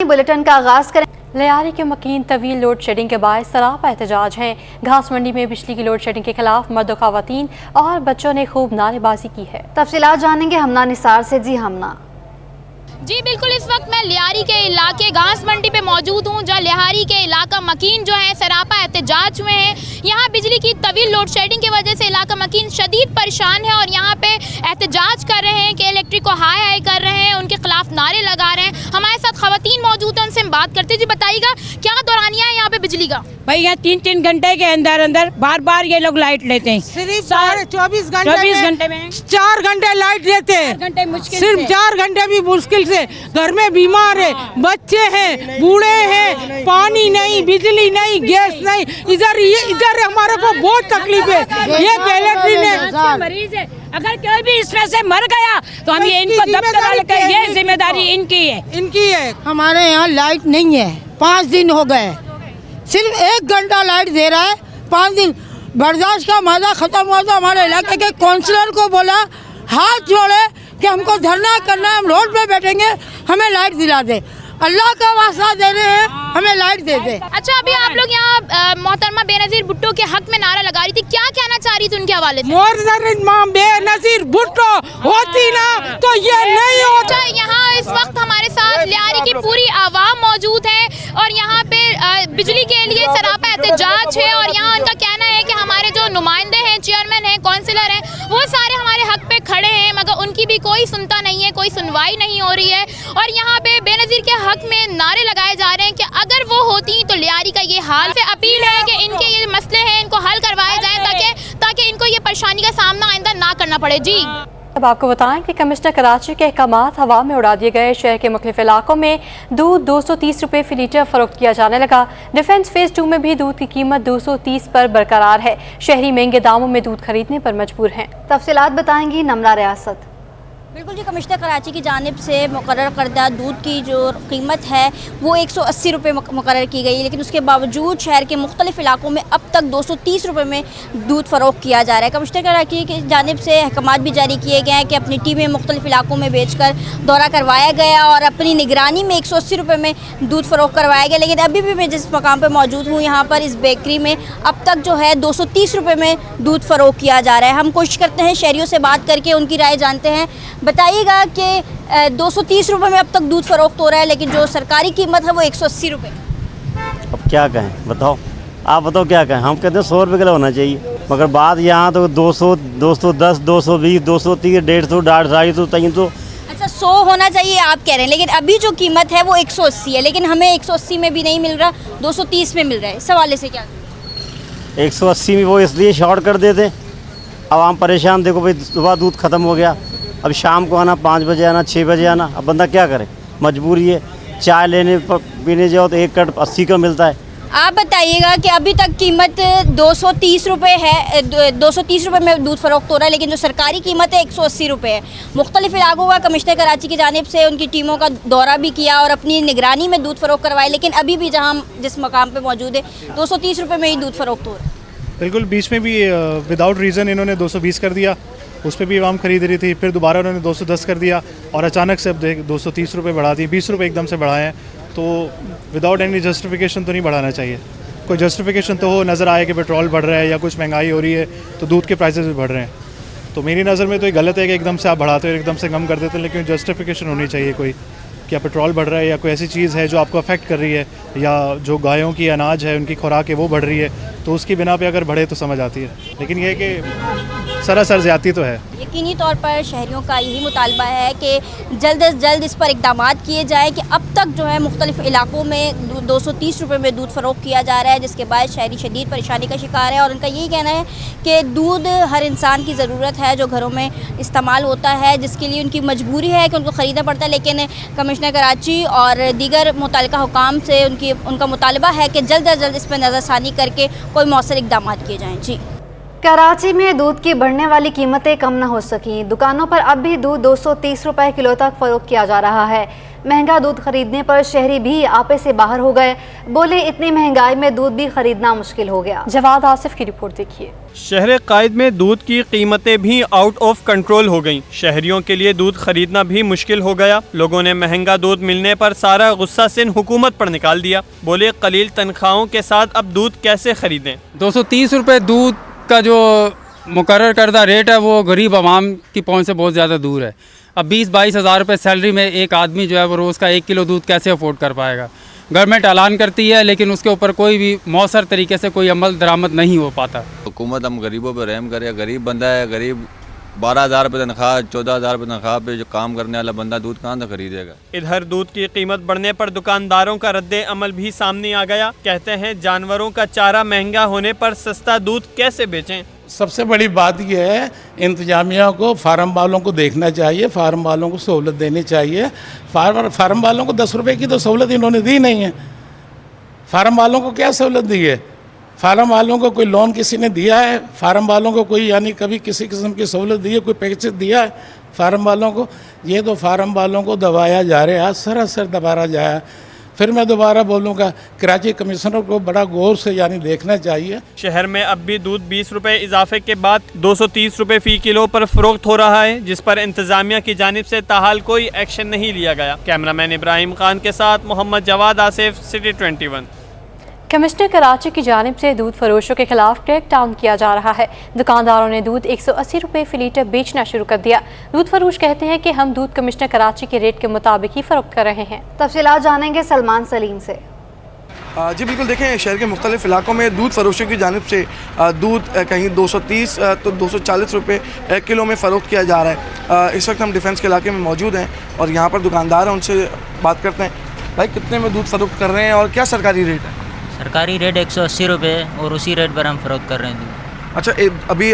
Bulletin का आगाज करें। लियारी के मकीन तवील लोड शेडिंग के बायस सरापा एहतजाज है। घास मंडी में बिजली की लोड शेडिंग के खिलाफ मर्द ख़वातीन और बच्चों ने खूब नारेबाजी की है। तफसीलात जानेंगे हमना निसार से। जी हमना। जी बिल्कुल, इस वक्त मैं लियारी के इलाके घास मंडी पे मौजूद हूँ, जहाँ लियारी के इलाका मकीन जो है सरापा एहतजाज हुए हैं। यहाँ बिजली की तवील लोड शेडिंग की वजह से इलाका मकीन शदीद परेशान है और यहाँ पे एहतजाज कर रहे हैं कि इलेक्ट्रिक को हाय हाय कर रहे हैं, उनके खिलाफ नारे लगा रहे हैं। हमारे साथ खवातीन मौजूद हैं, उनसे हम बात करते हैं। जी बताइएगा, क्या दौरानिया है यहाँ पे बिजली का? भाई यहाँ 3-3 घंटे के अंदर बार बार ये लोग लाइट लेते हैं। सिर्फ 24 घंटे में 4 घंटे लाइट लेते हैं। मुश्किल सिर्फ 4 घंटे भी मुश्किल से। घर में बीमार है, बच्चे हैं, बूढ़े हैं, पानी नहीं, बिजली नहीं, गैस नहीं। इधर हमारे को बहुत तकलीफ है। ये पैलेट्री ने मरीज है, अगर कोई भी इसमें से मर गया तो हम ये इनको दफ्तर लेकर, ये जिम्मेदारी इनकी है। हमारे यहाँ लाइट नहीं है, 5 दिन हो गए। सिर्फ 1 घंटा लाइट दे रहा है, 5 दिन। बर्दाश्त का मजा खत्म हुआ तो हमारे इलाके के काउंसलर को बोला, हाथ जोड़े कि हमको धरना करना है, हम रोड पे बैठेंगे, हमें लाइट दिला दे। अल्लाह का वास्ता दे रहे हैं, हमें लाइट दे दे। अच्छा, अभी आप लोग यहाँ मोहतरमा बेनजीर भुट्टो के हक में नारा लगा रही थी, क्या कहना चाह रही थी उनके हवाले से? मोहतरमा बेनजीर भुट्टो होती ना तो ये नहीं होता। यहाँ इस वक्त हमारे साथ लियारी की पूरी आवाम मौजूद है और यहाँ पे बिजली के लिए सरापा एहतजाज है और यहाँ उनका कहना है कि हमारे जो नुमाइंदे हैं, चेयरमैन हैं, काउंसिलर हैं, वो सारे हमारे हक पे खड़े हैं, मगर उनकी भी कोई सुनता नहीं है, कोई सुनवाई नहीं हो रही है। और यहाँ पे बेनजीर के हक में नारे लगाए जा रहे हैं कि अगर वो होती तो लियारी का ये हाल से अपील है कि इनके ये मसले हैं, इनको हल करवाए जाए ताकि इनको ये परेशानी का सामना आइंदा ना करना पड़े। जी अब आपको बताएं कि कमिश्नर कराची के अहकामात हवा में उड़ा दिए गए। शहर के मुख्तलिफ इलाकों में दूध 230 रुपये फी लीटर फरोख्त किया जाने लगा। डिफेंस फेज 2 में भी दूध की कीमत 230 पर बरकरार है। शहरी महंगे दामों में दूध खरीदने पर मजबूर हैं। तफसीलात बताएंगी नमरा रियासत। बिल्कुल जी, कमिश्नर कराची की जानिब से मुकर्रर करदा दूध की जो कीमत है वो 180 रुपये मुकर्रर की गई, लेकिन उसके बावजूद शहर के मुख्तलिफ इलाकों में अब तक 230 रुपये में दूध फ़रोख्त किया जा रहा है। कमिश्नर कराची की जानिब से अहकामात भी जारी किए गए हैं कि अपनी टीमें मुख्तलिफ इलाकों में भेजकर दौरा करवाया गया और अपनी निगरानी में 180 रुपये में दूध फ़रोख्त करवाया गया। लेकिन अभी भी मैं जिस मकाम पर मौजूद हूँ, यहाँ पर इस बेकरी में अब तक जो है 230 रुपये में दूध फ़रोख्त किया जा रहा है। हम कोशिश करते हैं शहरियों से बात करके उनकी राय जानते हैं। बताइएगा कि 230 रुपये में अब तक दूध फरोख्त हो रहा है, लेकिन जो सरकारी कीमत है वो 180 रुपये। अब क्या कहें, बताओ आप बताओ क्या कहें। हम कहते हैं 100 रुपये किलो होना चाहिए, मगर बात यहाँ तो 200, 210, 220, 230, 150, 250, 300। अच्छा, 100 होना चाहिए आप कह रहे हैं, लेकिन अभी जो कीमत है वो 180 है, लेकिन हमें 180 में भी नहीं मिल रहा, 230 में मिल रहा है। इस हवाले से क्या? 180 में वो इसलिए शॉर्ट कर देते, अब हम परेशान। देखो भाई, सुबह दूध ख़त्म हो गया, अब शाम को आना, 5 बजे आना, 6 बजे आना। अब बंदा क्या करे, मजबूरी है। चाय लेने पीने जाओ तो 1 कट 80 का मिलता है। आप बताइएगा कि अभी तक कीमत 230 रुपये है, 230 रुपये में दूध फरोख्त हो रहा है, लेकिन जो सरकारी कीमत है 180 रुपये है। मुख्तलिफ इलाकों का कमिश्नर कराची की जानिब से उनकी टीमों का दौरा भी किया और अपनी निगरानी में दूध फरोख्त करवाए, लेकिन अभी भी जहाँ हम जिस मकाम पर मौजूद है 230 रुपये में ही दूध फरोख्त हो रहा है। बिल्कुल, बीच में भी विदाउट रीज़न इन्होंने 220 कर दिया, उस पर भी आवाम खरीद रही थी, फिर दोबारा उन्होंने 210 कर दिया और अचानक से अब 230 रुपये बढ़ा दिए। 20 रुपये एकदम से बढ़ाए हैं, तो विदाउट एनी जस्टिफिकेशन तो नहीं बढ़ाना चाहिए। कोई जस्टिफिकेशन तो हो, नज़र आए कि पेट्रोल बढ़ रहा है या कुछ महंगाई हो रही है तो दूध के प्राइसेस भी बढ़ रहे हैं। तो मेरी नज़र में तो ये गलत है कि एकदम से आप बढ़ाते हो, एकदम से कम कर देते हैं, लेकिन जस्टिफिकेशन होनी चाहिए कोई, क्या पेट्रोल बढ़ रहा है या कोई ऐसी चीज़ है जो आपको अफेक्ट कर रही है, या जो गायों की अनाज है उनकी खुराक है वो बढ़ रही है, तो उसकी बिना पे अगर बढ़े तो समझ आती है। लेकिन ये कि सरासर ज़्यादती तो है। यकीनी तौर पर शहरियों का यही मुतालबा है कि जल्द अज जल्द इस पर इक़दाम किए जाए कि अब तक जो है मुख्तलिफ इलाकों में 230 रुपये में दूध फ़रोख्त किया जा रहा है, जिसके बाद शहरी शदीद परेशानी का शिकार है। और उनका यही कहना है कि दूध हर इंसान की ज़रूरत है जो घरों में इस्तेमाल होता है, जिसके लिए उनकी मजबूरी है कि उनको ख़रीदना पड़ता है। लेकिन कमिश्नर कराची और दीगर मुतल्लिका हुकाम से उनका मुतालबा है कि जल्द अज जल्द इस पर नज़रसानी करके कोई मौसर इक़दाम किए जाएँ। जी, कराची में दूध की बढ़ने वाली कीमतें कम न हो सकीं। दुकानों पर अब भी दूध 230 रुपये किलो तक फरोख्त किया जा रहा है। महंगा दूध खरीदने पर शहरी भी आपे से बाहर हो गए। बोले इतनी महंगाई में दूध भी खरीदना मुश्किल हो गया। जवाद आसिफ की रिपोर्ट देखिए। शहर कायद में दूध की कीमतें भी आउट ऑफ कंट्रोल हो गईं। शहरियों के लिए दूध खरीदना भी मुश्किल हो गया। लोगों ने महंगा दूध मिलने पर सारा गुस्सा सिंध हुकूमत पर निकाल दिया। बोले कलील तनख्वाहों के साथ अब दूध कैसे खरीदें। 230 रुपये दूध का जो मुकर्रर करदा रेट है वो गरीब आवाम की पहुंच से बहुत ज़्यादा दूर है। अब 20-22 हज़ार रुपये सैलरी में एक आदमी जो है वो रोज़ का 1 किलो दूध कैसे अफोर्ड कर पाएगा। गवर्नमेंट ऐलान करती है लेकिन उसके ऊपर कोई भी मौसर तरीके से कोई अमल दरामद नहीं हो पाता। हुकूमत हम गरीबों पर रहम करे। गरीब बंदा है, गरीब 12,000 रुपये तनख्वाह, 14,000 रुपये तनख्वाह पे जो काम करने वाला बंदा दूध कहाँ से खरीदेगा। इधर दूध की कीमत बढ़ने पर दुकानदारों का रद्दे अमल भी सामने आ गया। कहते हैं जानवरों का चारा महंगा होने पर सस्ता दूध कैसे बेचें। सबसे बड़ी बात यह है इंतजामिया को फार्म वालों को देखना चाहिए, फार्म वालों को सहूलत देनी चाहिए। फार्म वालों को 10 रुपये की तो सहूलत इन्होंने दी नहीं है। फार्म वालों को क्या सहूलत दी है? फार्म वालों को कोई लोन किसी ने दिया है? फार्म वालों को कोई यानी कभी किसी किस्म की सहूलत दी है, कोई पैकेज दिया है फार्म वालों को? ये तो फार्म वालों को दबाया जा रहा है, सरासर दबाया जा रहा है। फिर मैं दोबारा बोलूँगा कराची कमिश्नर को बड़ा गौर से यानी देखना चाहिए। शहर में अब भी दूध 20 रुपये इजाफे के बाद 230 रुपये फ़ी किलो पर फ़रोख्त हो रहा है, जिस पर इंतज़ामिया की जानिब से ताहाल कोई एक्शन नहीं लिया गया। कैमरामैन इब्राहिम खान के साथ मोहम्मद जवाद आसिफ, सिटी 21। कमिश्नर कराची की जानिब से दूध फरोशों के खिलाफ क्रैक डाउन किया जा रहा है। दुकानदारों ने दूध 180 रुपये फ़ी लीटर बेचना शुरू कर दिया। दूध फरोश कहते हैं कि हम दूध कमिश्नर कराची के रेट के मुताबिक ही फ़रोख्त कर रहे हैं। तफसीलात जानेंगे सलमान सलीम से। जी बिल्कुल, देखें शहर के मुख्तलिफ इलाकों में दूध फरोशों की जानिब से दूध कहीं 230 तो 240 रुपये किलो में फ़रोख्त किया जा रहा है। इस वक्त हम डिफेंस के इलाके में मौजूद हैं और यहाँ पर दुकानदार हैं, उनसे बात करते हैं। भाई कितने में दूध फरोख्त कर रहे हैं और क्या सरकारी रेट है? सरकारी रेट 180 रुपये और उसी रेट पर हम फ़रोख्त कर रहे हैं दूध। अच्छा, अभी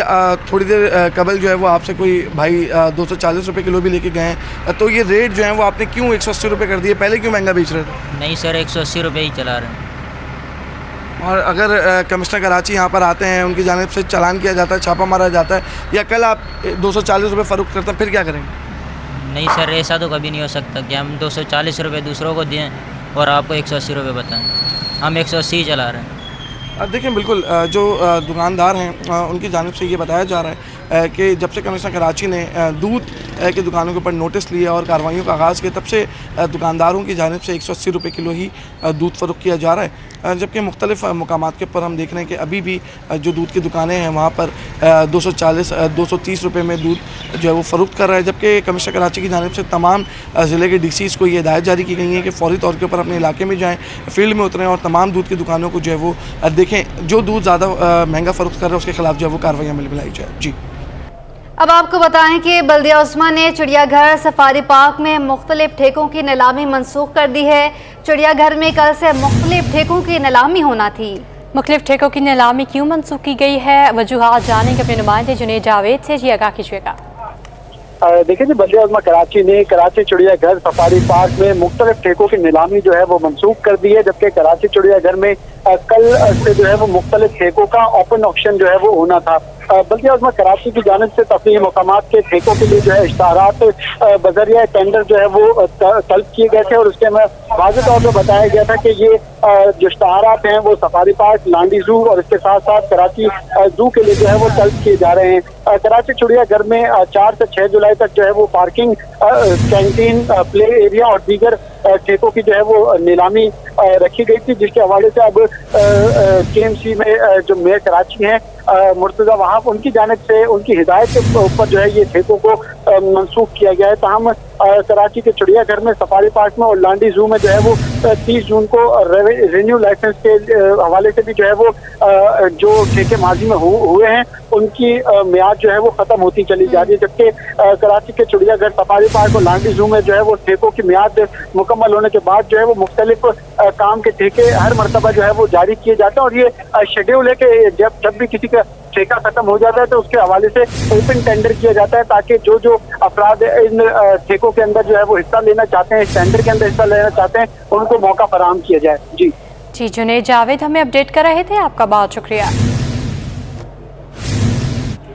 थोड़ी देर कबल जो है वो आपसे कोई भाई 240 रुपये किलो भी लेके गए हैं, तो ये रेट जो है वो आपने क्यों 180 रुपये कर दिए? पहले क्यों महंगा बेच रहे थे? नहीं सर, 180 रुपये ही चला रहे हैं। और अगर कमिश्नर कराची यहाँ पर आते हैं, उनकी जानिब से चालान किया जाता है, छापा मारा जाता है, या कल आप 240 रुपये फ़रोख्त करते हैं, फिर क्या करेंगे? नहीं सर, ऐसा तो कभी नहीं हो सकता कि हम 240 रुपये दूसरों को दें और आपको 180 रुपये बताएं। हम 180 ही चला रहे हैं। देखिए बिल्कुल, जो दुकानदार हैं उनकी जानिब से ये बताया जा रहा है कि जब से कमिश्नर कराची ने दूध की दुकानों के ऊपर नोटिस लिया और कार्रवाइयों का आगाज़ किया, तब से दुकानदारों की जानिब से 180 रुपये किलो ही दूध फ़रोख्त किया जा रहा है। जबकि मुख्तलिफ़ मकामात के ऊपर हम देख रहे हैं कि अभी भी जो दूध की दुकानें हैं वहाँ पर 230 रुपये में दूध जो है वो फ़रोख्त कर रहा है। जबकि कमिश्नर कराची की जानिब से तमाम ज़िले के DCs को ये हिदायत जारी की गई है कि फ़ौरी तौर के ऊपर अपने इलाके में जाएँ, फील्ड में उतरें और तमाम दूध की दुकानों को जो है वो देखें, जो दूध ज़्यादा महंगा फ़रोख्त कर रहा है उसके खिलाफ जो है वो कार्रवाइयाँ मिलाई जाए। जी, अब आपको बताएं कि बल्दिया उस्मा ने चिड़ियाघर सफारी पार्क में मुख्तलिफ ठेकों की नीलामी मनसूख कर दी है। चिड़ियाघर में कल से मुख्तलिफ ठेकों की नीलामी होना थी। मुख्तलिफ ठेकों की नीलामी क्यों मनसूख की गई है, वजूहात जानेंगे अपने नुमाइंदे जुनेद जावेद से। जी आगाह कीजिएगा। देखिए जी, बल्दिया उस्मा कराची ने कराची चिड़ियाघर सफारी पार्क में मुख्तलिफ ठेकों की नीलामी जो है वो मनसूख कर दी है। जबकि कराची चिड़ियाघर में कल से जो है वो मुख्तलिफ ठेकों का ओपन ऑक्शन जो है वो होना था। बल्दिया उस्मा कराची की जानिब से तफरीही मकामात के ठेकों के लिए जो है इश्तहारात बजरिया टेंडर जो है वो तलब किए गए थे और उसके में वाज़ेह तौर पर बताया गया था कि ये जो इश्तहारात हैं वो सफारी पार्क, लांडी ज़ू और इसके साथ साथ कराची ज़ू के लिए जो है वो तलब किए जा रहे हैं। कराची चिड़ियाघर में 4 से 6 जुलाई तक जो है वो पार्किंग, कैंटीन, प्ले एरिया और दीगर ठेकों की जो है वो नीलामी रखी गई थी, जिसके हवाले से अब KMC में जो मेयर कराची हैं मुर्तज़ा वहाब, उनकी जानिब से उनकी हिदायत के ऊपर जो है ये ठेकों को मनसूख किया गया है। ताहम कराची के चिड़ियाघर में, सफारी पार्क में और लांडी ज़ू में जो है वो 30 जून को रिन्यू लाइसेंस के हवाले से भी जो है वो जो ठेके माजी में हुए हैं उनकी मियाद जो है वो ख़त्म होती चली जा रही है। जबकि कराची के चिड़ियाघर, सफारी पार्क और लांडी ज़ू में जो है वो ठेकों की मियाद मुकम्मल होने के बाद जो है वो मुख्तलिफ काम के ठेके हर मरतबा जो है वो जारी किए जाते हैं और ये शेड्यूल है कि जब भी किसी का ठेका खत्म हो जाता है तो उसके हवाले से ओपन टेंडर किया जाता है, ताकि जो अफराद इन ठेकों के अंदर जो है वो हिस्सा लेना चाहते हैं, इस टेंडर के अंदर हिस्सा लेना चाहते हैं, उनको मौका फराहम किया जाए। जी जुनेद जावेद हमें अपडेट कर रहे थे, आपका बहुत शुक्रिया।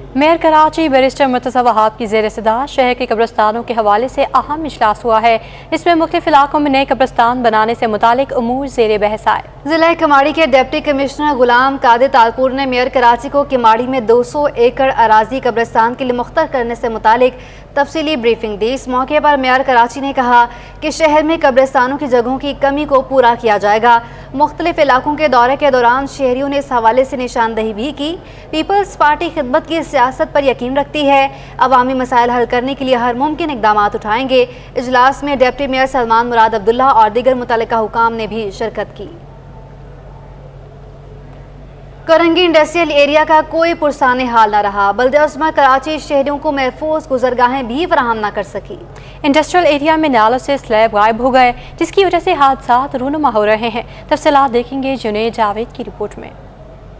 मेयर कराची बैरिस्टर मुर्तज़ा वहाब की ज़ेर सदारत शहर के कब्रिस्तानों के हवाले से अहम इजलास हुआ है। इसमें मुख्तलिफ इलाकों में नए कब्रिस्तान बनाने से मुतालिक उमूर ज़ेर बहस आए। जिला किमाड़ी के डिप्टी कमिश्नर गुलाम कादिर तालपुर ने मेयर कराची को किमाड़ी में 200 एकड़ अराजी कब्रिस्तान के लिए मुख्तर करने से मुतालिक तफसीली ब्रीफिंग दी। इस मौके पर मेयर कराची ने कहा कि शहर में कब्रिस्तानों की जगहों की कमी को पूरा किया जाएगा। मुख्तलिफ इलाकों के दौरे के दौरान शहरियों ने इस हवाले से निशानदही भी की। पीपल्स पार्टी खिदमत की सियासत पर यकीन रखती है, अवामी मसाइल हल करने के लिए हर मुमकिन इकदाम उठाएंगे। इजलास में डिप्टी मेयर सलमान मुराद अब्दुल्ला और दीगर मुतल्लिका हुकाम ने भी शिरकत की। करंगी इंडस्ट्रियल एरिया का कोई पुरसाने हाल न रहा। बल्दिया उस्मा कराची शहरियों को महफूज गुजरगाहें भी फराहम न कर सकी। इंडस्ट्रियल एरिया में नालों से स्लैब गायब हो गए, जिसकी वजह से हादसात रूनुमा हो रहे हैं। तफसीलात देखेंगे जुनैद जावेद की रिपोर्ट में।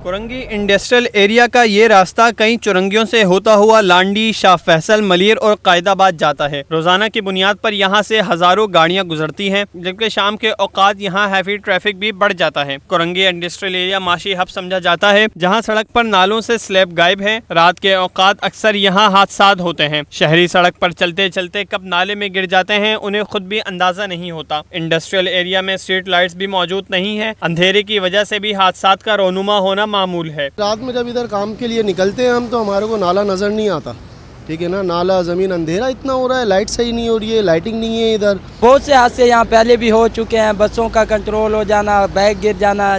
कुरंगी इंडस्ट्रियल एरिया का ये रास्ता कई चुरंगियों से होता हुआ लांडी, शाह फैसल, मलिर और कायदाबाद जाता है। रोजाना की बुनियाद पर यहाँ से हजारों गाड़ियाँ गुजरती हैं, जबकि शाम के औकात यहाँ हैवी ट्रैफिक भी बढ़ जाता है। कुरंगी इंडस्ट्रियल एरिया माशी हब समझा जाता है, जहाँ सड़क पर नालों से स्लैब गायब है। रात के औकात अक्सर यहाँ हादसात होते हैं। शहरी सड़क पर चलते चलते कब नाले में गिर जाते हैं उन्हें खुद भी अंदाजा नहीं होता। इंडस्ट्रियल एरिया में स्ट्रीट लाइट्स भी मौजूद नहीं है। अंधेरे की वजह से भी हादसात का रोनुमा होना मामूल है। रात में जब इधर काम के लिए निकलते हैं हम तो हमारे को नाला नजर नहीं आता, ठीक है ना। नाला जमीन अंधेरा इतना हो रहा है, लाइट सही नहीं हो रही है, लाइटिंग नहीं है इधर। बहुत से हादसे यहाँ पहले भी हो चुके हैं। बसों का कंट्रोल हो जाना, बैग गिर जाना,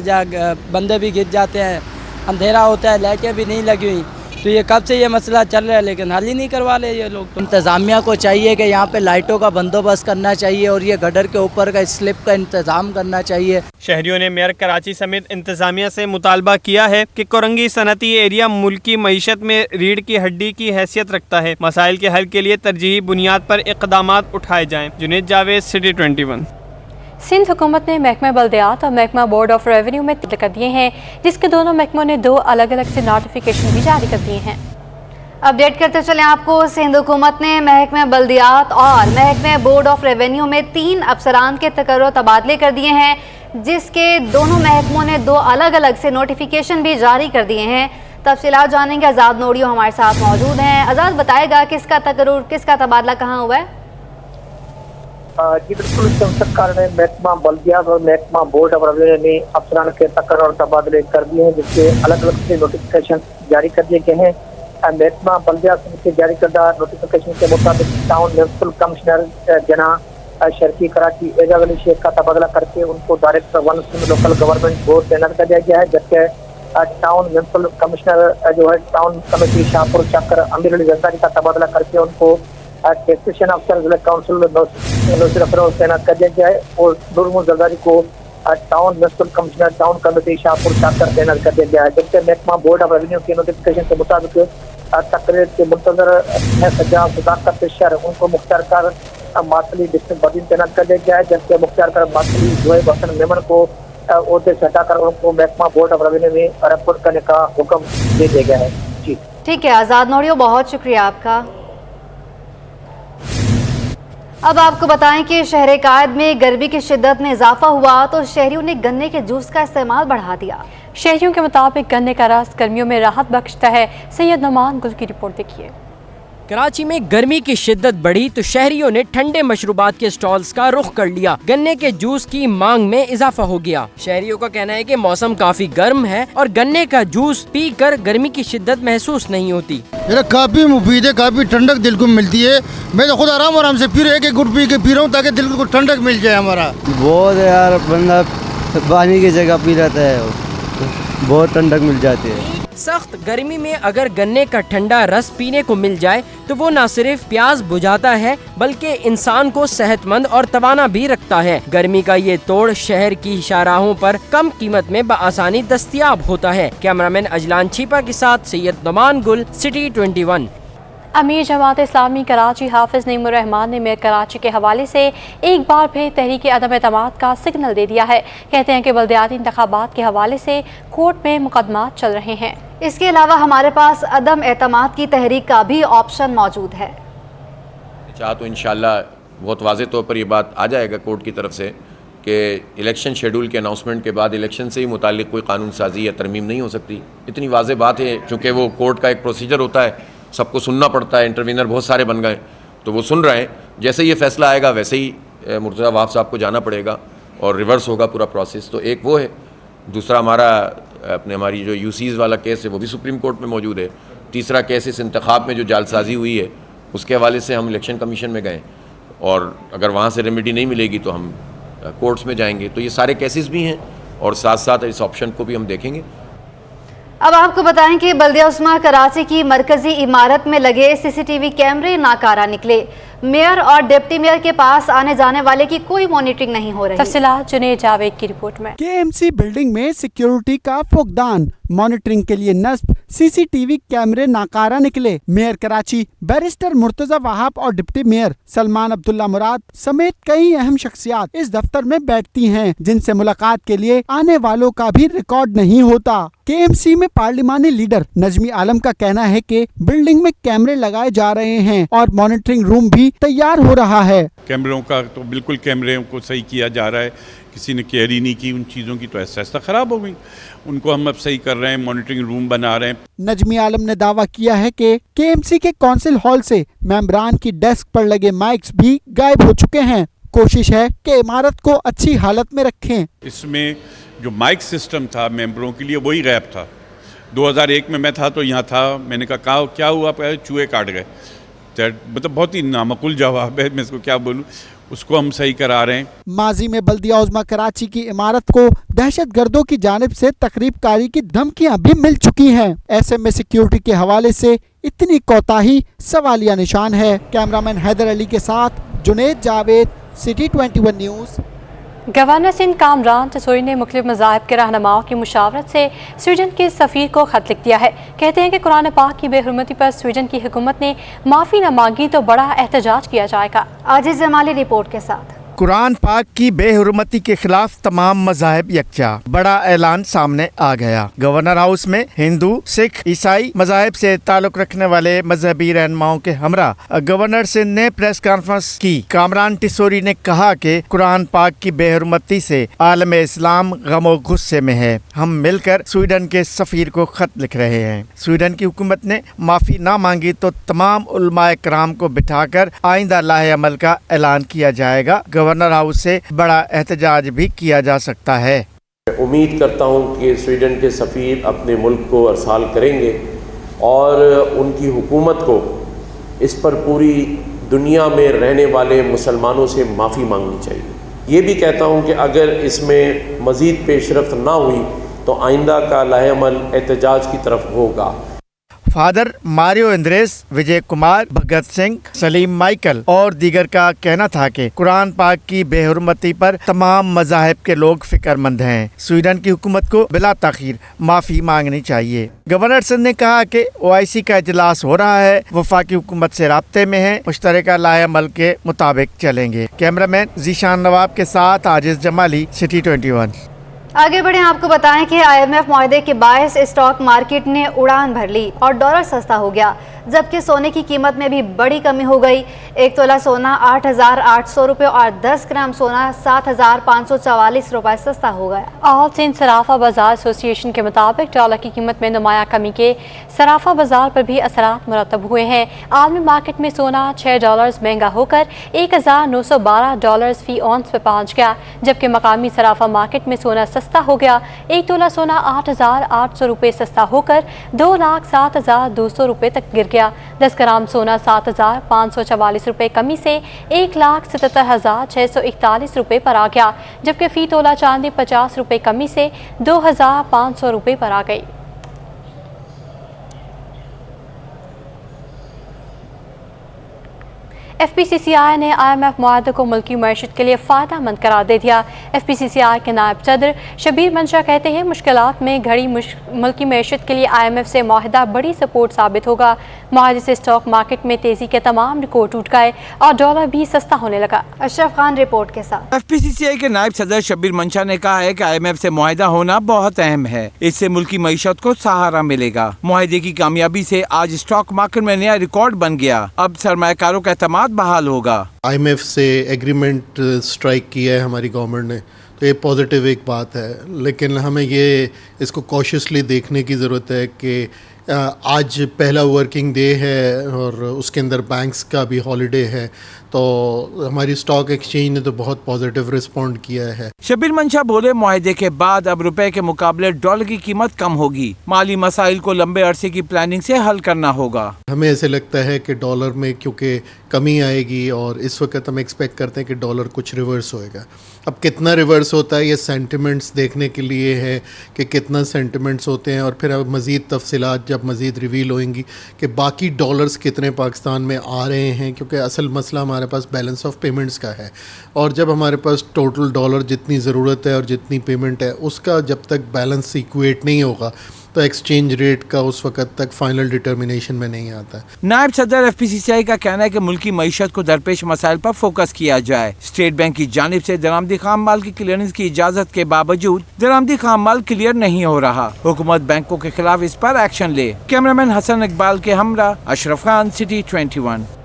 बंदे भी गिर जाते हैं, अंधेरा होता है, लाइटें भी नहीं लगी हुई। तो ये कब से ये मसला चल रहा है, लेकिन हल ही नहीं करवा ले ये लोग। इंतज़ामिया को चाहिए कि यहाँ पे लाइटों का बंदोबस्त करना चाहिए और ये गटर के ऊपर का स्लिप का इंतज़ाम करना चाहिए। शहरियों ने मेयर कराची समेत इंतजामिया से मुतालबा किया है कि कुरंगी सनती एरिया मुल्की मईशत में रीढ़ की हड्डी की हैसियत रखता है। मसाइल के हल के लिए तरजीही बुनियाद पर इक़दामात उठाए जाएँ। जुनैद जावेद, सिटी 21। सिंध हुकूमत ने महकमा बल्दियात और महकमा बोर्ड ऑफ रेवेन्यू में तब्दील कर दिए हैं, जिसके दोनों महकमों ने 2 अलग अलग से नोटिफिकेशन भी जारी कर दिए हैं। अपडेट करते चलें आपको। सिंध हुकूमत ने महकमा बल्दियात और महकमा बोर्ड ऑफ रेवेन्यू में 3 अफसरान के तकर्रुर तबादले कर दिए हैं, जिसके दोनों महकमों ने 2 अलग अलग से नोटिफिकेशन भी जारी कर दिए हैं। तफसीलात जानेंगे। आज़ाद नोडियो हमारे साथ मौजूद हैं। आज़ाद, बताएगा किसका तकर्रुर, किसका तबादला कहाँ हुआ है? जी बिल्कुल, सरकार ने महकमा बल्दियात और महकमा बोर्ड ऑफ रेवेन्यू ने अफसरान के तकर्रुर और तबादले कर दिए हैं, जिसके अलग अलग से नोटिफिकेशन जारी कर दिए गए हैं। महकमा बल्दियात से जारी करदा नोटिफिकेशन के मुताबिक टाउन म्यूनसिपल कमिश्नर जना शर्की कराची एजाज अली शेख का तबादला करके उनको director 1 Sindh local government board तैनात कर दिया गया है, जबकि टाउन म्यूनसिपल कमिश्नर जो है टाउन कमेटी शाहपुर चक्कर अमीर अली जरदारी का तबादला करके उनको टैक्सेशन अफसर जिला काउंसिल में तैनात कर दिया गया है और नूर जरदारी को town municipal commissioner town committee Shahpur चक्कर तैनात कर दिया गया है। जबकि महकमा बोर्ड ऑफ रेवेन्यू के नोटिफिकेशन के मुताबिक तकरीर के मुंतजर है सजा सदाकत शहर उनको मुख्तार कर मातली डिस्ट्रिक्ट बदीन तैनात कर दिया गया है, जबकि मुख्तार कर मातली जोएब हसन मेमन को ओहदे से हटाकर उनको महकमा बोर्ड ऑफ रेवेन्यू में रिपोर्ट करने का हुक्म दे दिया गया है। जी ठीक है आज़ाद नोडियो, बहुत शुक्रिया आपका। अब आपको बताएं कि शहर कायद में गर्मी की शिद्दत में इजाफा हुआ तो शहरियों ने गन्ने के जूस का इस्तेमाल बढ़ा दिया। शहरियों के मुताबिक गन्ने का रस गर्मियों में राहत बख्शता है। सैयद नुमान गुल की रिपोर्ट देखिए। कराची में गर्मी की शिद्दत बढ़ी तो शहरियों ने ठंडे मशरूबात के स्टॉल्स का रुख कर लिया। गन्ने के जूस की मांग में इजाफा हो गया। शहरियों का कहना है कि मौसम काफी गर्म है और गन्ने का जूस पीकर गर्मी की शिद्दत महसूस नहीं होती। मेरा काफी मुफीद है, काफी ठंडक दिल को मिलती है। मैं तो खुद आराम से पी एक गुट पी के पी रहा हूँ ताकि दिल को ठंडक मिल जाए हमारा। बहुत यार, बंदा पानी की जगह पी लेता है, बहुत ठंडक मिल जाती है। सख्त गर्मी में अगर गन्ने का ठंडा रस पीने को मिल जाए तो वो न सिर्फ प्यास बुझाता है बल्कि इंसान को सेहतमंद और तवाना भी रखता है। गर्मी का ये तोड़ शहर की शाहराहों पर कम कीमत में बआसानी दस्तयाब होता है। कैमरामैन अजलान छीपा के साथ सैयद नुमान गुल, सिटी 21। अमीर जमात इस्लामी कराची हाफिज नईमुर रहमान ने मेयर कराची के हवाले से एक बार फिर तहरीक अदम एतमाद का सिग्नल दे दिया है। कहते हैं कि बल्दियाती इंतखाबात के हवाले से कोर्ट में मुकदमात चल रहे हैं। इसके अलावा हमारे पास अदम एतमाद की तहरीक का भी ऑप्शन मौजूद है। चाह तो इंशाल्लाह बहुत वाज़ेह तौर पर ये बात आ जाएगा कोर्ट की तरफ से کہ الیکشن شیڈول کے اناؤنسمنٹ کے بعد الیکشن سے ہی متعلق کوئی قانون سازی یا ترمیم نہیں ہو سکتی. اتنی واضح بات ہے، چونکہ وہ کورٹ کا ایک پروسیجر ہوتا ہے، سب کو سننا پڑتا ہے. انٹروینر بہت سارے بن گئے تو وہ سن رہے ہیں. جیسے یہ فیصلہ آئے گا ویسے ہی مرتضیٰ وہاب صاحب کو جانا پڑے گا اور ریورس ہوگا پورا پروسیس. تو ایک وہ ہے. دوسرا ہماری جو یو سیز والا کیس ہے وہ بھی سپریم کورٹ میں موجود ہے. تیسرا کیس اس انتخاب میں جو جعل سازی ہوئی ہے اس کے حوالے سے ہم الیکشن کمیشن میں گئے اور اگر وہاں سے ریمیڈی نہیں ملے گی تو ہم کورٹس میں جائیں گے. تو یہ سارے کیسز بھی ہیں اور ساتھ ساتھ اس آپشن کو بھی ہم دیکھیں گے. اب آپ کو بتائیں کہ بلدیہ عظمیٰ کراچی کی مرکزی عمارت میں لگے سی سی ٹی وی کیمرے ناکارہ نکلے. میئر اور ڈپٹی میئر کے پاس آنے جانے والے کی کوئی مانیٹرنگ نہیں ہو رہی. تفصیلات جنید جاوید کی رپورٹ میں. کے ایم سی بلڈنگ میں سیکیورٹی کا فقدان، مانیٹرنگ کے لیے نصب سی سی ٹی وی کیمرے ناکارہ نکلے. میئر کراچی بیرسٹر مرتضیٰ وہاب اور ڈپٹی میئر سلمان عبداللہ مراد سمیت کئی اہم شخصیات اس دفتر میں بیٹھتی ہیں جن سے ملاقات کے لیے آنے والوں کا بھی ریکارڈ نہیں ہوتا. کے ایم سی میں پارلیمانی لیڈر نجمی عالم کا کہنا ہے کہ بلڈنگ میں کیمرے لگائے جا رہے ہیں اور مانیٹرنگ روم بھی تیار ہو رہا ہے. کیمروں کا تو بالکل کیمروں کو صحیح کیا جا رہا ہے. کسی نے کیئر ہی نہیں کی ان چیزوں کی تو ایسا خراب ہو گئی. ان کو ہم اب صحیح کر رہے ہیں، مانیٹرنگ روم بنا رہے ہیں. نجمی عالم نے دعویٰ کیا ہے کہ کے ایم سی کے کونسل ہال سے ممبران کی ڈیسک پر لگے مائکس بھی غائب ہو چکے ہیں. کوشش ہے کہ عمارت کو اچھی حالت میں رکھیں. اس میں جو مائک سسٹم تھا ممبروں کے لیے وہی غائب تھا. 2001 میں میں تھا تو یہاں تھا. میں نے کہا کیا ہوا؟ چوہے کاٹ گئے. مطلب بہت ہی نامعقول جواب ہے، میں اس کو کیا بولوں. اس کو ہم صحیح کرا رہے ہیں. ماضی میں بلدیہ عظمیٰ کراچی کی عمارت کو دہشت گردوں کی جانب سے تخریب کاری کی دھمکیاں بھی مل چکی ہیں. ایسے میں سیکیورٹی کے حوالے سے اتنی کوتاہی سوالیہ نشان ہے. کیمرامین حیدر علی کے ساتھ Junaid Javed, city 21 news. Governor Sindh Kamran Tessori نے مختلف مذاہب کے رہنماؤں کی مشاورت سے سویڈن کے سفیر کو خط لکھ دیا ہے. کہتے ہیں کہ قرآن پاک کی بے حرمتی پر سویڈن کی حکومت نے معافی نہ مانگی تو بڑا احتجاج کیا جائے گا. عاجز جمالی رپورٹ کے ساتھ. قرآن پاک کی بے حرمتی کے خلاف تمام مذاہب یکجا، بڑا اعلان سامنے آ گیا. گورنر ہاؤس میں ہندو، سکھ، عیسائی مذاہب سے تعلق رکھنے والے مذہبی رہنماؤں کے ہمراہ گورنر سندھ نے پریس کانفرنس کی. کامران ٹسوری نے کہا کہ قرآن پاک کی بے حرمتی سے عالم اسلام غم و غصے میں ہے. ہم مل کر سویڈن کے سفیر کو خط لکھ رہے ہیں. سویڈن کی حکومت نے معافی نہ مانگی تو تمام علماء کرام کو بٹھا کر آئندہ لاہ عمل کا اعلان کیا جائے گا. گورنر ہاؤس سے بڑا احتجاج بھی کیا جا سکتا ہے. امید کرتا ہوں کہ سویڈن کے سفیر اپنے ملک کو ارسال کریں گے اور ان کی حکومت کو اس پر پوری دنیا میں رہنے والے مسلمانوں سے معافی مانگنی چاہیے. یہ بھی کہتا ہوں کہ اگر اس میں مزید پیش رفت نہ ہوئی تو آئندہ کا لاہ عمل احتجاج کی طرف ہوگا. فادر ماریو اندریس، وجے کمار، بھگت سنگھ، سلیم مائیکل اور دیگر کا کہنا تھا کہ قرآن پاک کی بے حرمتی پر تمام مذاہب کے لوگ فکر مند ہیں. سویڈن کی حکومت کو بلا تاخیر معافی مانگنی چاہیے. گورنر سندھ نے کہا کہ OIC کا اجلاس ہو رہا ہے، وفاقی حکومت سے رابطے میں ہیں، مشترکہ لاہ عمل کے مطابق چلیں گے. کیمرامین ذیشان نواب کے ساتھ عاجز جمالی، سٹی 21. آگے بڑھیں. آپ کو بتائیں کہ IMF معاہدے کے باعث اسٹاک مارکیٹ نے اڑان بھر لی اور ڈالر سستا ہو گیا، جبکہ سونے کی قیمت میں بھی بڑی کمی ہو گئی. 1 تولہ سونا 8,800 روپے اور 10 گرام سونا 7,544 روپے سستا ہو گیا. آل سندھ صرافہ بازار ایسوسی ایشن کے مطابق ڈالر کی قیمت میں نمایاں کمی کے صرافہ بازار پر بھی اثرات مرتب ہوئے ہیں. عالمی مارکیٹ میں سونا $6 مہنگا ہو کر $1,912 فی اونس پہ پہنچ گیا، جبکہ مقامی صرافہ مارکیٹ میں سونا سستا ہو گیا. 1 تولہ سونا 8,800 روپے سستا ہو کر 2,07,200 روپے تک گر گیا. 10 گرام سونا 7,544 روپے کمی سے 1,77,641 روپے پر آ گیا، جبکہ فی تولہ چاندی 50 روپے کمی سے 2,500 روپے پر آ گئی. FPCCI نے IMF معاہدے کو ملکی معیشت کے لیے فائدہ مند قرار دے دیا. FPCCI کے نائب صدر شبیر منشا کہتے ہیں مشکلات میں گھڑی ملکی معیشت کے لیے IMF سے معاہدہ بڑی سپورٹ ثابت ہوگا. معاہدے سے اسٹاک مارکیٹ میں تیزی کے تمام ریکارڈ ٹوٹ گئے اور ڈالر بھی سستا ہونے لگا. اشرف خان رپورٹ کے ساتھ. FPCCI کے نائب صدر شبیر منشا نے کہا ہے کہ IMF سے معاہدہ ہونا بہت اہم ہے. اس سے ملکی معیشت کو سہارا ملے گا. معاہدے کی کامیابی سے آج اسٹاک مارکیٹ میں نیا ریکارڈ بن گیا. اب سرمایہ کاروں کا اعتماد बाद बहाल होगा। IMF से एग्रीमेंट स्ट्राइक किया है हमारी गवर्नमेंट ने, तो ये पॉजिटिव एक बात है, लेकिन हमें ये इसको कॉशियसली देखने की ज़रूरत है कि आज पहला वर्किंग डे है और उसके अंदर बैंक्स का भी हॉलीडे है, तो हमारी स्टॉक एक्सचेंज ने तो बहुत पॉजिटिव रिस्पॉन्ड किया है। शब्बीर मंशा बोले, मुआहदे के बाद अब रुपए के मुकाबले डॉलर की कीमत कम होगी। माली मसाइल को लंबे अरसे की प्लानिंग से हल करना होगा। हमें ऐसे लगता है कि डॉलर में क्योंकि कमी आएगी और इस वक्त हम एक्सपेक्ट करते हैं कि डॉलर कुछ रिवर्स होएगा। अब कितना रिवर्स होता है ये सेंटिमेंट्स देखने के लिए है कि कितना सेंटिमेंट्स होते हैं, और फिर अब मज़ीद तफसीलात जब मज़ीद रिवील होंगी कि बाकी डॉलर्स कितने पाकिस्तान में आ रहे हैं, क्योंकि असल मसला हमारे पास बैलेंस ऑफ पेमेंट्स का है, और जब हमारे पास टोटल डॉलर जितनी ज़रूरत है और जितनी पेमेंट है उसका जब तक बैलेंस इक्वेट नहीं होगा तो एक्सचेंज रेट का उस वक्त तक फाइनल डिटर्मिनेशन में नहीं आता है। नायब सदर FPCCI का कहना है कि मुल्की मईशत को दरपेश मसाइल पर फोकस किया जाए। स्टेट बैंक की जानिब से दरामदी खाम माल की क्लियरेंस की इजाजत के बावजूद दरामदी खाम माल क्लियर नहीं हो रहा। हुकूमत बैंकों के खिलाफ इस पर एक्शन ले। कैमरामैन हसन इकबाल के हमरा अशरफ खान, सिटी 21।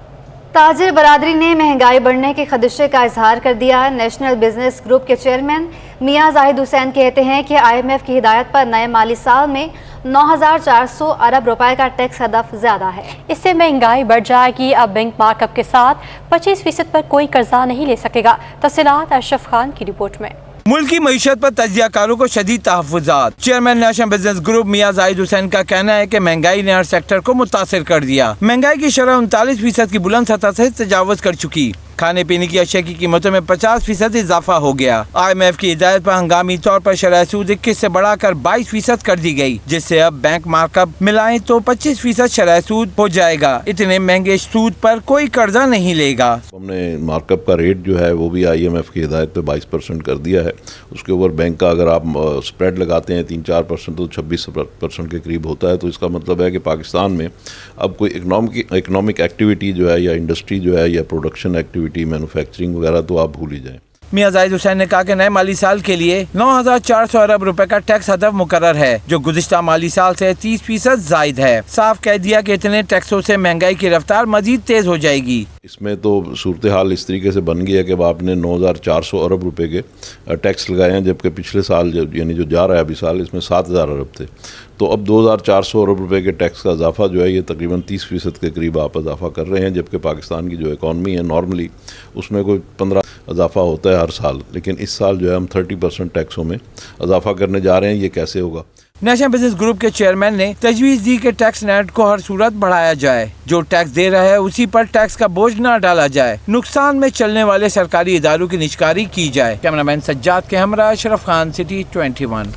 ताजिर बरादरी ने महंगाई बढ़ने के खदशे का इजहार कर दिया। नेशनल बिजनेस ग्रुप के चेयरमैन मियां जाहिद हुसैन कहते हैं कि IMF की हिदायत पर नए माली साल में 9,400 अरब रुपए का टैक्स हदफ ज्यादा है। इससे महंगाई बढ़ जाएगी। अब बैंक मार्कअप के साथ 25% पर कोई कर्जा नहीं ले सकेगा। तफसीलात अशरफ खान की रिपोर्ट में। मुल्की मईशत पर तजियाकारों को शदीद तहफ़्फ़ुज़ात। चेयरमैन नेशनल बिजनेस ग्रुप मियां जाहिद हुसैन का कहना है कि महंगाई ने हर सेक्टर को मुतासिर कर दिया। महंगाई की शरह 39% की बुलंद सतह से तजावुज़ कर चुकी। खाने पीने की अशिया की कीमतों में 50% इजाफा हो गया। IMF की हिदायत पर हंगामी तौर पर शरह सूद 21 से बढ़ाकर 22% कर दी गई, जिससे अब बैंक मार्कअप मिलाएं तो 25% शरह सूद हो जाएगा। इतने महंगे सूद पर कोई कर्जा नहीं लेगा। हमने मार्कअप का रेट जो है वो भी IMF की हिदायत पे 22% कर दिया है। उसके ऊपर बैंक का अगर आप स्प्रेड लगाते हैं 3-4% तो 26% के करीब होता है। तो इसका मतलब है कि पाकिस्तान में अब कोई इकनॉमिक एक्टिविटी जो है या इंडस्ट्री जो है या प्रोडक्शन एक्टिविटी मैन्युफैक्चरिंग वगैरह तो आप भूल ही जाएं। मियां जाहिद हुसैन ने कहा कि नए माली साल के लिए 9,400 अरब रुपए का टैक्स हदफ मुकर्रर है, जो गुज़िश्ता माली साल से 30% जायद है। साफ कह दिया कि इतने टैक्सों से महंगाई की रफ्तार मजीद तेज हो जाएगी। इसमें तो सूरत हाल इस तरीके से बन गई है कि अब आपने 9,400 अरब रुपए के टैक्स लगाए हैं, जबकि पिछले साल यानी जो जा रहा है अभी साल इसमें 7,000 अरब थे। तो अब 2,400 अरब रुपए के टैक्स का इजाफा जो है ये तकरीबन 30% के करीब आप इजाफा कर रहे हैं, जबकि पाकिस्तान की जो इकॉनमी है नॉर्मली उसमें कोई 15 इजाफा होता है हर साल, लेकिन इस साल जो है हम 30% टैक्सों में इजाफा करने जा रहे हैं। ये कैसे होगा? नेशनल बिजनेस ग्रुप के चेयरमैन ने तजवीज़ दी कि टैक्स नेट को हर सूरत बढ़ाया जाए। जो टैक्स दे रहा है उसी पर टैक्स का बोझ न डाला जाए। नुकसान में चलने वाले सरकारी इदारों की निष्कारी की जाए। कैमरामैन सज्जाद के हमरा अशरफ खान, सिटी 21।